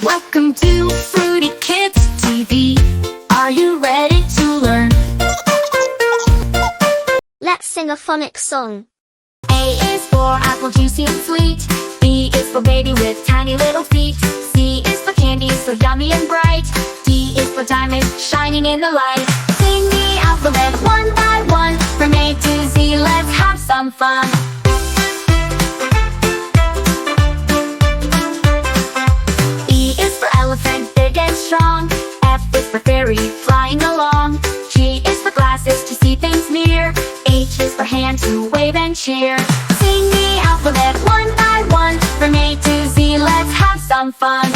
Welcome to Fruity Kids TV. Are you ready to learn? Let's sing a phonics song. A is for apple, juicy and sweet. B is for baby with tiny little feet. C is for candy, so yummy and bright. D is for diamond, shining in the light. Sing the alphabet one by one. From A to Z, let's have some fun. E is for elephant, big and strong. F is for fairy, flying along. G is for glasses, to see things near. H is for hand, to wave and cheer. Sing the alphabet one by one. From A to Z, let's have some fun.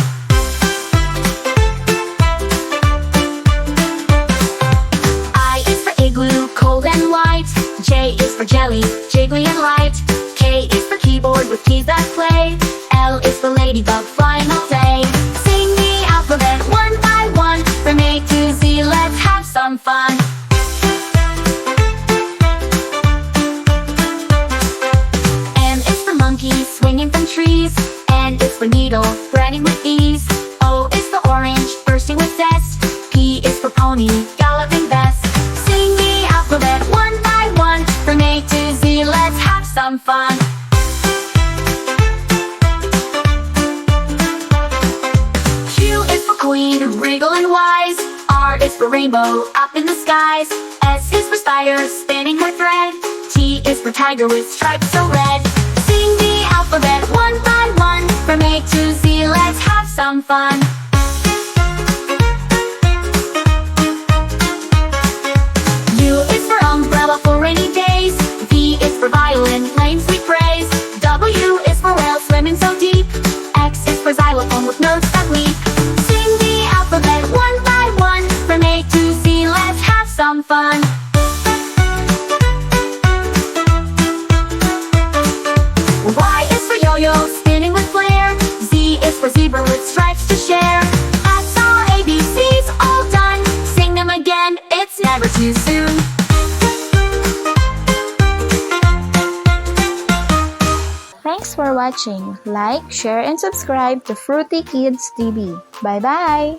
I is for igloo, cold and white. J is for jelly, jiggly and light. K is for keyboard with keys that play. L is for ladybug, flying all day. Sing the alphabet one by one. From A to Z, let's have some fun. M is for monkey, swinging from trees. N is for needle, running with ease. O is for orange, bursting with zest. P is for pony, galloping best. Sing the alphabet one by one. From A to Z, let's have some fun. Q is for queen, regal and wise. R is for rainbow, up in the skies. S is for spider, spinning her thread. T is for tiger with stripes so red. Sing the alphabet one by one. From A to Z, let's have some fun. U is for umbrella for rainy days. V is for violin, playing sweet praise. W is for whale, swimming so deep. X is for xylophone with notes that leap. Sing the alphabet one by one. From A to Z, let's have some fun. Y is for yo-yo, spinning with flair. Z is for zebra with stripes to share. That's all ABCs all done. Sing them again, it's never too soon. Thanks for watching. Like, share, and subscribe to Fruity Kids TV. Bye-bye!